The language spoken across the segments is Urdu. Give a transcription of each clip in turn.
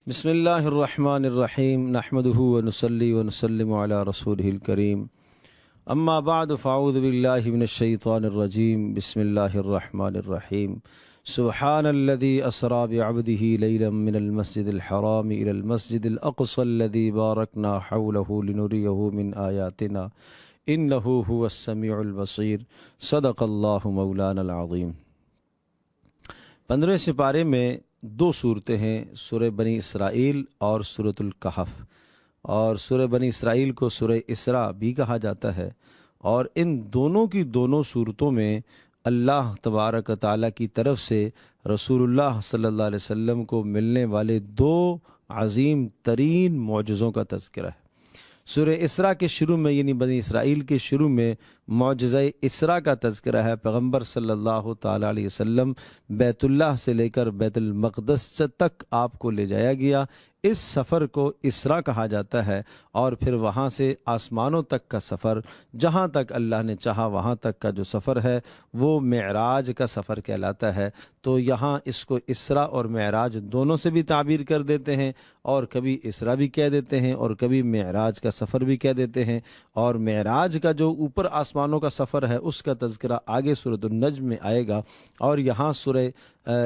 بسم اللہ الرحمن الرحیم نحمدہ ونصلی ونسلم علی رسولہ الکریم اما بعد فاعوذ باللہ من الشیطان الرجیم بسم اللہ الرحمن الرحیم سبحان الذي اسرى بعبده ليلا من المسجد الحرام الى المسجد الاقصى الذي باركنا حوله لنريه من آیاتنا انه هو السمیع البصیر صدق اللہ مولانا العظیم۔ 15 سپارے میں دو صورتیں ہیں، سورہ بنی اسرائیل اور سورۃ الکہف، اور سورہ بنی اسرائیل کو سورہ اسراء بھی کہا جاتا ہے، اور ان دونوں کی دونوں صورتوں میں اللہ تبارک و تعالیٰ کی طرف سے رسول اللہ صلی اللہ علیہ وسلم کو ملنے والے دو عظیم ترین معجزوں کا تذکرہ ہے۔ سورہ اسراء کے شروع میں یعنی بنی اسرائیل کے شروع میں معجزہ اسراء کا تذکرہ ہے۔ پیغمبر صلی اللہ تعالیٰ علیہ وسلم بیت اللہ سے لے کر بیت المقدس تک آپ کو لے جایا گیا۔ اس سفر کو اسراء کہا جاتا ہے، اور پھر وہاں سے آسمانوں تک کا سفر، جہاں تک اللہ نے چاہا وہاں تک کا جو سفر ہے وہ معراج کا سفر کہلاتا ہے۔ تو یہاں اس کو اسراء اور معراج دونوں سے بھی تعبیر کر دیتے ہیں، اور کبھی اسراء بھی کہہ دیتے ہیں اور کبھی معراج کا سفر بھی کہہ دیتے ہیں، اور معراج کا جو اوپر آسمانوں کا سفر ہے اس کا تذکرہ آگے سورۃ النجم میں آئے گا۔ اور یہاں سورہ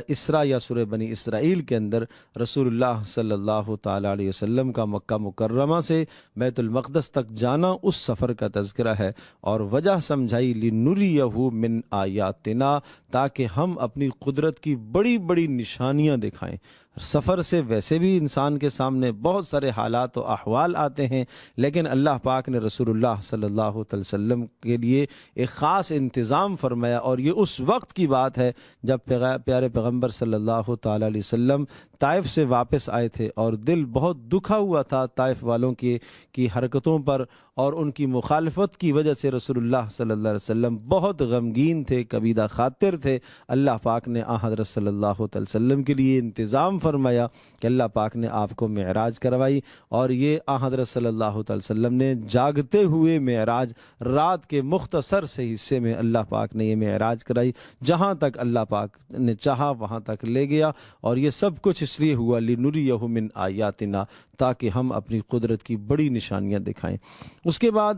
اسراء یا سورہ بنی اسرائیل کے اندر رسول اللہ صلی اللہ تعالیٰ علیہ وسلم کا مکہ مکرمہ سے بیت المقدس تک جانا اس سفر کا تذکرہ ہے، اور وجہ سمجھائی لِنُرِيَهُ مِنْ آیاتنا، تاکہ ہم اپنی قدرت کی بڑی بڑی نشانیاں دکھائیں۔ سفر سے ویسے بھی انسان کے سامنے بہت سارے حالات و احوال آتے ہیں، لیکن اللہ پاک نے رسول اللہ صلی اللہ علیہ وسلم کے لیے ایک خاص انتظام فرمایا، اور یہ اس وقت کی بات ہے جب پیارے پیغمبر صلی اللہ تعالیٰ علیہ وسلم طائف سے واپس آئے تھے، اور دل بہت دکھا ہوا تھا طائف والوں کی حرکتوں پر، اور ان کی مخالفت کی وجہ سے رسول اللہ صلی اللہ علیہ وسلم بہت غمگین تھے، کبیدہ خاطر تھے۔ اللہ پاک نے حضرت صلی اللہ علیہ وسلم کے لیے انتظام فرمایا کہ اللہ پاک نے آپ کو معراج کروائی، اور یہ حضرت صلی اللہ علیہ وسلم نے جاگتے ہوئے معراج، رات کے مختصر سے حصے میں اللہ پاک نے یہ معراج کرائی، جہاں تک اللہ پاک نے چاہا وہاں تک لے گیا، اور یہ سب کچھ اس لیے ہوا لِنُرِيَهُ مِنْ آیاتنا، تاکہ ہم اپنی قدرت کی بڑی نشانیاں دکھائیں۔ اس کے بعد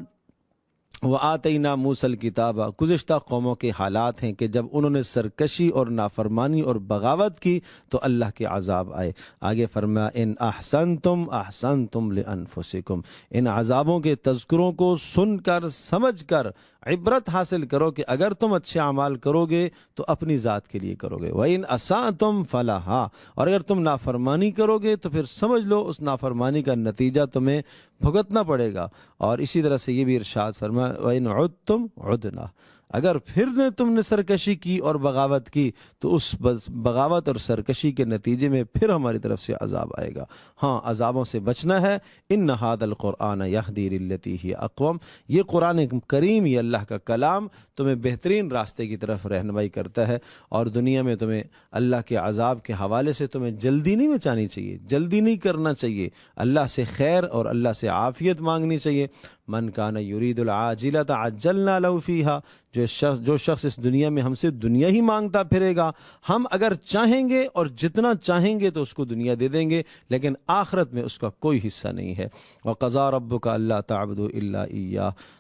وَآتَيْنَا مُوسَى الْكِتَابَ، گزشتہ قوموں کے حالات ہیں کہ جب انہوں نے سرکشی اور نافرمانی اور بغاوت کی تو اللہ کے عذاب آئے۔ آگے فرمایا ان احسنتم احسنتم لانفسکم، ان عذابوں کے تذکروں کو سن کر سمجھ کر عبرت حاصل کرو کہ اگر تم اچھے اعمال کرو گے تو اپنی ذات کے لیے کرو گے، وَإِنْ أَسَأْتُمْ فَلَهَا، اور اگر تم نافرمانی کرو گے تو پھر سمجھ لو اس نافرمانی کا نتیجہ تمہیں بھگتنا پڑے گا۔ اور اسی طرح سے یہ بھی ارشاد فرمایا وَإِنْ عُدْتُمْ عُدْنَا، اگر پھر تم نے سرکشی کی اور بغاوت کی تو اس بغاوت اور سرکشی کے نتیجے میں پھر ہماری طرف سے عذاب آئے گا۔ ہاں، عذابوں سے بچنا ہے۔ ان ھذا القرآن یہدی للتی ہی اقوم، یہ قرآن کریم، یہ اللہ کا کلام تمہیں بہترین راستے کی طرف رہنمائی کرتا ہے، اور دنیا میں تمہیں اللہ کے عذاب کے حوالے سے تمہیں جلدی نہیں مچانی چاہیے، جلدی نہیں کرنا چاہیے، اللہ سے خیر اور اللہ سے عافیت مانگنی چاہیے۔ من کان یرید العاجلۃ عجلنا لہ فیہا، جو شخص اس دنیا میں ہم سے دنیا ہی مانگتا پھرے گا، ہم اگر چاہیں گے اور جتنا چاہیں گے تو اس کو دنیا دے دیں گے، لیکن آخرت میں اس کا کوئی حصہ نہیں ہے۔ وَقَضَىٰ رَبُّكَ أَلَّا تَعْبُدُوا إِلَّا إِيَّاهُ،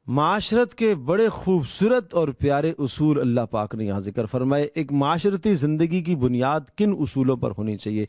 معاشرت کے بڑے خوبصورت اور پیارے اصول اللہ پاک نے یہاں ذکر فرمائے۔ ایک معاشرتی زندگی کی بنیاد کن اصولوں پر ہونی چاہیے،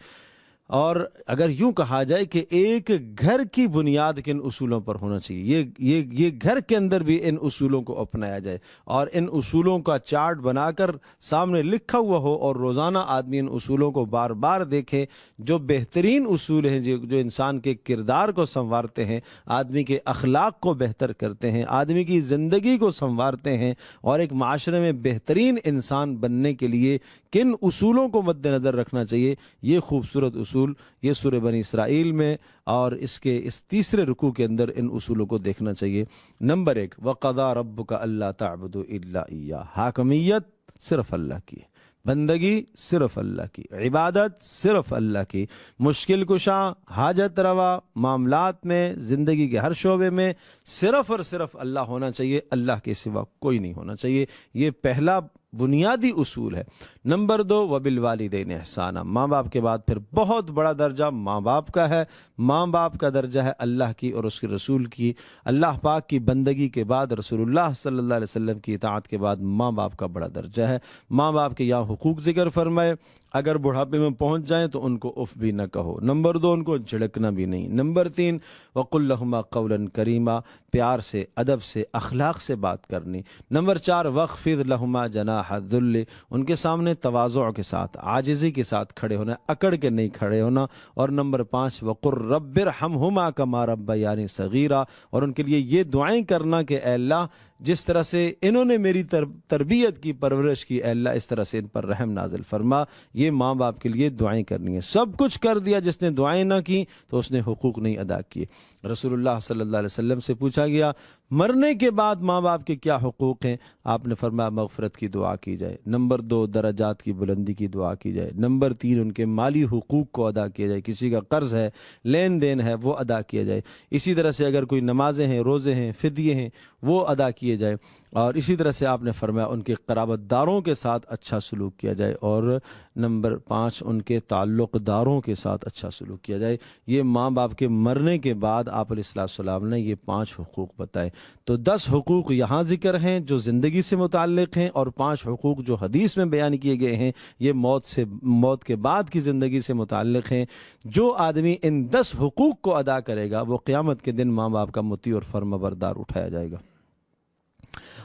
اور اگر یوں کہا جائے کہ ایک گھر کی بنیاد کن اصولوں پر ہونا چاہیے، یہ گھر کے اندر بھی ان اصولوں کو اپنایا جائے، اور ان اصولوں کا چارٹ بنا کر سامنے لکھا ہوا ہو، اور روزانہ آدمی ان اصولوں کو بار بار دیکھے۔ جو بہترین اصول ہیں جو انسان کے کردار کو سنوارتے ہیں، آدمی کے اخلاق کو بہتر کرتے ہیں، آدمی کی زندگی کو سنوارتے ہیں، اور ایک معاشرے میں بہترین انسان بننے کے لیے کن اصولوں کو مد نظر رکھنا چاہیے، یہ خوبصورت اصول یہ سورہ بنی اسرائیل میں اور اس تیسرے رکوع کے اندر ان اصولوں کو دیکھنا چاہیے۔ نمبر 1، وَقَضَىٰ رَبُّكَ أَلَّا تَعْبُدُوا إِلَّا إِيَّاهُ، حاکمیت صرف اللہ کی، بندگی صرف اللہ کی، عبادت صرف اللہ کی، مشکل کشا، حاجت روا، معاملات میں، زندگی کے ہر شعبے میں صرف اور صرف اللہ ہونا چاہیے، اللہ کے سوا کوئی نہیں ہونا چاہیے۔ یہ پہلا بنیادی اصول ہے۔ نمبر 2 وبالوالدین احسانا، ماں باپ کے بعد پھر بہت بڑا درجہ ماں باپ کا ہے۔ ماں باپ کا درجہ ہے اللہ کی اور اس کے رسول کی، اللہ پاک کی بندگی کے بعد، رسول اللہ صلی اللہ علیہ وسلم کی اطاعت کے بعد ماں باپ کا بڑا درجہ ہے۔ ماں باپ کے یہاں حقوق ذکر فرمائے، اگر بڑھاپے میں پہنچ جائیں تو ان کو اف بھی نہ کہو۔ نمبر 2 ان کو جھڑکنا بھی نہیں۔ نمبر 3 وقل لہما قولا کریما، پیار سے، ادب سے، اخلاق سے بات کرنی۔ نمبر 4 واخفض لہما جناح الذل، ان کے سامنے تواضع کے ساتھ، عاجزی کے ساتھ کھڑے ہونا، اکڑ کے نہیں کھڑے ہونا۔ اور نمبر 5 وقر رب ارحمہما کما ربیانی صغیرا، اور ان کے لیے یہ دعائیں کرنا کہ اے اللہ جس طرح سے انہوں نے میری تربیت کی، پرورش کی، اے اللہ اس طرح سے ان پر رحم نازل فرما۔ یہ ماں باپ کے لیے دعائیں کرنی ہے۔ سب کچھ کر دیا، جس نے دعائیں نہ کی تو اس نے حقوق نہیں ادا کیے۔ رسول اللہ صلی اللہ علیہ وسلم سے پوچھا گیا مرنے کے بعد ماں باپ کے کیا حقوق ہیں؟ آپ نے فرمایا مغفرت کی دعا کی جائے۔ نمبر 2 درجات کی بلندی کی دعا کی جائے۔ نمبر 3 ان کے مالی حقوق کو ادا کیا جائے، کسی کا قرض ہے، لین دین ہے، وہ ادا کیا جائے۔ اسی طرح سے اگر کوئی نمازیں ہیں، روزے ہیں، فدیے ہیں، وہ ادا کیے جائے۔ اور اسی طرح سے آپ نے فرمایا ان کے قرابت داروں کے ساتھ اچھا سلوک کیا جائے۔ اور نمبر 5 ان کے تعلق داروں کے ساتھ اچھا سلوک کیا جائے۔ یہ ماں باپ کے مرنے کے بعد آپ علیہ السلام نے یہ 5 حقوق بتائے۔ تو 10 حقوق یہاں ذکر ہیں جو زندگی سے متعلق ہیں، اور 5 حقوق جو حدیث میں بیان کیے گئے ہیں یہ موت کے بعد کی زندگی سے متعلق ہیں۔ جو آدمی ان 10 حقوق کو ادا کرے گا وہ قیامت کے دن ماں باپ کا مطیع اور فرمانبردار اٹھایا جائے گا۔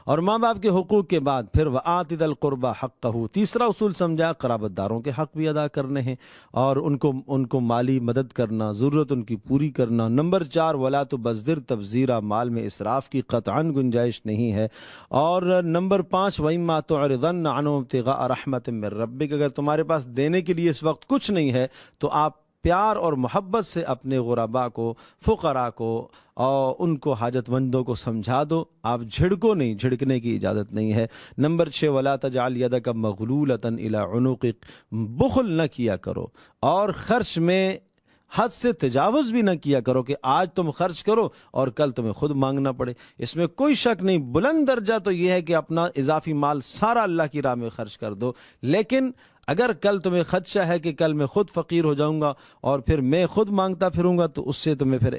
اور ماں باپ کے حقوق کے بعد پھر وآت ذی القربى حقہ، تیسرا اصول سمجھا قرابت داروں کے حق بھی ادا کرنے ہیں اور ان کو مالی مدد کرنا، ضرورت ان کی پوری کرنا۔ نمبر 4 ولا تبذر تبذیرا، مال میں اسراف کی قطعاً گنجائش نہیں ہے۔ اور نمبر 5 وإما تعرضن عنهم ابتغاء رحمة من ربک، اگر تمہارے پاس دینے کے لیے اس وقت کچھ نہیں ہے تو آپ پیار اور محبت سے اپنے غرباء کو، فقراء کو اور ان کو حاجت مندوں کو سمجھا دو، آپ جھڑکو نہیں، جھڑکنے کی اجازت نہیں ہے۔ نمبر 6 ولا تجعل یدک مغلولۃ الی عنقک، بخل نہ کیا کرو اور خرچ میں حد سے تجاوز بھی نہ کیا کرو کہ آج تم خرچ کرو اور کل تمہیں خود مانگنا پڑے۔ اس میں کوئی شک نہیں، بلند درجہ تو یہ ہے کہ اپنا اضافی مال سارا اللہ کی راہ میں خرچ کر دو، لیکن اگر کل تمہیں خدشہ ہے کہ کل میں خود فقیر ہو جاؤں گا اور پھر میں خود مانگتا پھروں گا تو اس سے تمہیں پھر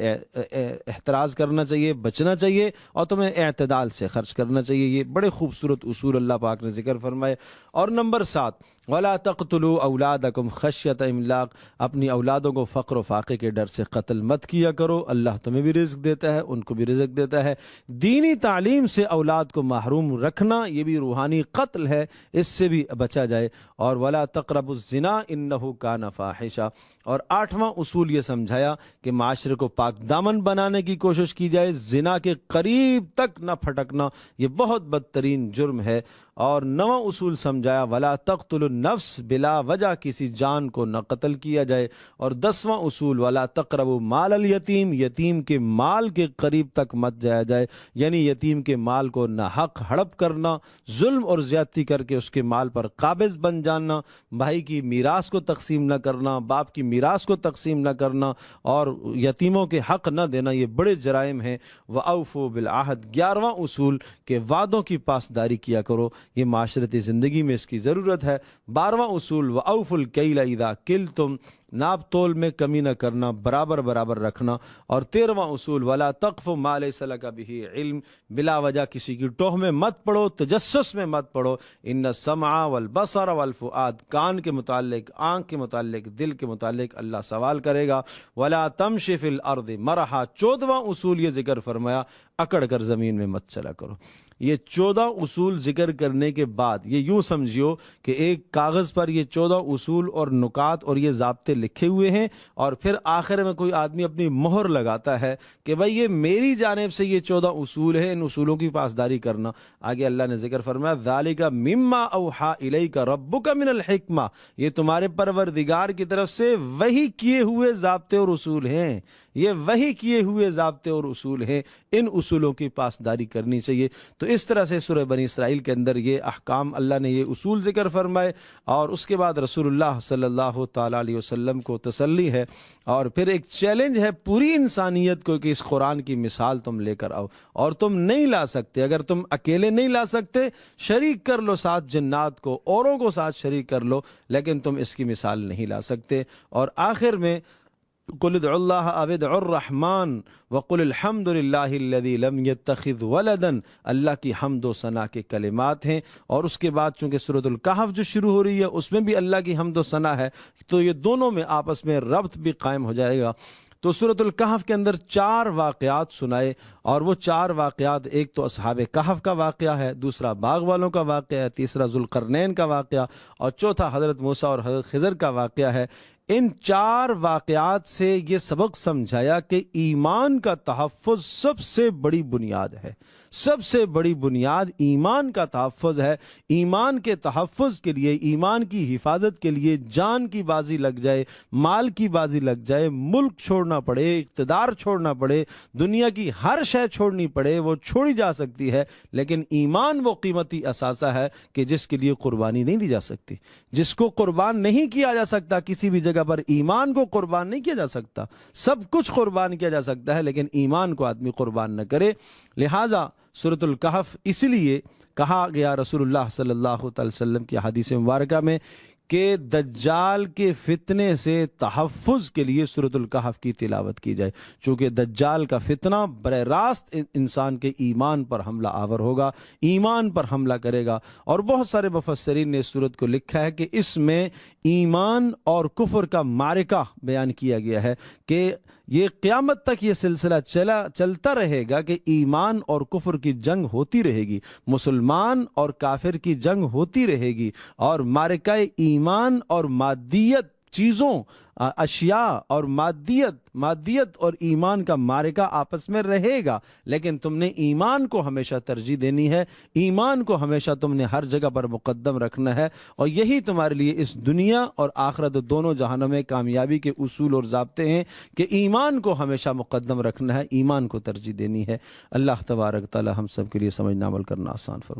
احتراز کرنا چاہیے، بچنا چاہیے اور تمہیں اعتدال سے خرچ کرنا چاہیے۔ یہ بڑے خوبصورت اصول اللہ پاک نے ذکر فرمائے۔ اور نمبر 7 ولا تقتلوا اولادکم خشیۃ املاق، اپنی اولادوں کو فقر و فاقے کے ڈر سے قتل مت کیا کرو، اللہ تمہیں بھی رزق دیتا ہے، ان کو بھی رزق دیتا ہے۔ دینی تعلیم سے اولاد کو محروم رکھنا یہ بھی روحانی قتل ہے، اس سے بھی بچا جائے۔ اور ولا تقربوا الزنا انہ کان فاحشہ، اور 8واں اصول یہ سمجھایا کہ معاشرے کو پاک دامن بنانے کی کوشش کی جائے، زنا کے قریب تک نہ پھٹکنا یہ بہت بدترین جرم ہے۔ اور 9واں اصول سمجھایا ولا تقتلوا النفس بلا وجہ، کسی جان کو نہ قتل کیا جائے۔ اور 10واں اصول ولا تقربوا مال الیتیم، یتیم کے مال کے قریب تک مت جایا جائے، یعنی یتیم کے مال کو نہ حق ہڑپ کرنا، ظلم اور زیادتی کر کے اس کے مال پر قابض بن جانا، بھائی کی میراث کو تقسیم نہ کرنا، باپ کی میراث کو تقسیم نہ کرنا اور یتیموں کے حق نہ دینا، یہ بڑے جرائم ہیں۔ وَأَوْفُوا بِالْعَهْدِ، 11واں اصول کہ وعدوں کی پاسداری کیا کرو، یہ معاشرتی زندگی میں اس کی ضرورت ہے۔ 12واں اصول وَأَوْفُوا الْكَيْلَ إِذَا كِلْتُمْ، ناپ تول میں کمی نہ کرنا، برابر برابر رکھنا۔ اور 13واں اصول ولا تقف ما لیس لک بہ علم، بلا وجہ کسی کی ٹوہ میں مت پڑو، تجسس میں مت پڑو۔ ان السمع والبصر والفؤاد، کان کے متعلق، آنکھ کے متعلق، دل کے متعلق اللہ سوال کرے گا۔ ولا تمشی فی الارض مرحا، 14واں اصول یہ ذکر فرمایا اکڑ کر زمین میں مت چلا کرو۔ یہ 14 اصول ذکر کرنے کے بعد یہ یوں سمجھیو کہ ایک کاغذ پر یہ 14 اصول اور نکات اور یہ ضابطے لکھے ہوئے ہیں، اور پھر آخر میں کوئی آدمی اپنی مہر لگاتا ہے کہ بھائی یہ میری جانب سے یہ 14 اصول ہیں، ان اصولوں کی پاسداری کرنا۔ آگے اللہ نے ذکر فرمایا ذالک مما اوحی الیک ربک من الحکمہ، یہ تمہارے پروردگار کی طرف سے وحی کیے ہوئے ضابطے اور اصول ہیں، یہ وحی کیے ہوئے ضابطے اور اصول ہیں، ان اصولوں کی پاسداری کرنی چاہیے۔ تو اس طرح سے سورہ بنی اسرائیل کے اندر یہ احکام، اللہ نے یہ اصول ذکر فرمائے، اور اس کے بعد رسول اللہ صلی اللہ تعالیٰ علیہ وسلم وسلم کو تسلی ہے، اور پھر ایک چیلنج ہے پوری انسانیت کو کہ اس قرآن کی مثال تم لے کر آؤ، اور تم نہیں لا سکتے، اگر تم اکیلے نہیں لا سکتے شریک کر لو ساتھ جنات کو، اوروں کو ساتھ شریک کر لو، لیکن تم اس کی مثال نہیں لا سکتے۔ اور آخر میں قل ادعوا اللہ او ادعوا الرحمن وقل الحمد للہ الذی لم یتخذ ولدا، اللہ کی حمد و ثنا کے کلمات ہیں۔ اور اس کے بعد چونکہ سورۃ الکہف جو شروع ہو رہی ہے اس میں بھی اللہ کی حمد و ثنا ہے، تو یہ دونوں میں آپس میں ربط بھی قائم ہو جائے گا۔ تو سورۃ الکہف کے اندر 4 واقعات سنائے، اور وہ 4 واقعات، ایک تو اصحاب کہف کا واقعہ ہے، دوسرا باغ والوں کا واقعہ ہے، تیسرا ذوالقرنین کا واقعہ، اور چوتھا حضرت موسیٰ اور حضرت خضر کا واقعہ ہے۔ ان 4 واقعات سے یہ سبق سمجھایا کہ ایمان کا تحفظ سب سے بڑی بنیاد ہے، سب سے بڑی بنیاد ایمان کا تحفظ ہے۔ ایمان کے تحفظ کے لیے، ایمان کی حفاظت کے لیے جان کی بازی لگ جائے، مال کی بازی لگ جائے، ملک چھوڑنا پڑے، اقتدار چھوڑنا پڑے، دنیا کی ہر شے چھوڑنی پڑے، وہ چھوڑی جا سکتی ہے، لیکن ایمان وہ قیمتی اثاثہ ہے کہ جس کے لیے قربانی نہیں دی جا سکتی، جس کو قربان نہیں کیا جا سکتا کسی بھی جگہ پر۔ ایمان کو قربان نہیں کیا جا سکتا، سب کچھ قربان کیا جا سکتا ہے لیکن ایمان کو آدمی قربان نہ کرے۔ لہٰذا سورۃ الکہف اس لیے کہا گیا رسول اللہ صلی اللہ تعالی وسلم کی حدیث مبارکہ میں کہ دجال کے فتنے سے تحفظ کے لیے سورۃ الکہف کی تلاوت کی جائے، چونکہ دجال کا فتنہ براہ راست انسان کے ایمان پر حملہ آور ہوگا، ایمان پر حملہ کرے گا۔ اور بہت سارے مفسرین نے اس سورت کو لکھا ہے کہ اس میں ایمان اور کفر کا معرکہ بیان کیا گیا ہے کہ یہ قیامت تک یہ سلسلہ چلتا رہے گا کہ ایمان اور کفر کی جنگ ہوتی رہے گی، مسلمان اور کافر کی جنگ ہوتی رہے گی، اور معرکہ ایمان اور مادیت چیزوں، اشیاء اور مادیت اور ایمان کا معرکہ آپس میں رہے گا، لیکن تم نے ایمان کو ہمیشہ ترجیح دینی ہے، ایمان کو ہمیشہ تم نے ہر جگہ پر مقدم رکھنا ہے، اور یہی تمہارے لیے اس دنیا اور آخرت دونوں جہانوں میں کامیابی کے اصول اور ضابطے ہیں کہ ایمان کو ہمیشہ مقدم رکھنا ہے، ایمان کو ترجیح دینی ہے۔ اللہ تبارک تعالی ہم سب کے لیے سمجھنا عمل کرنا آسان فرمائے۔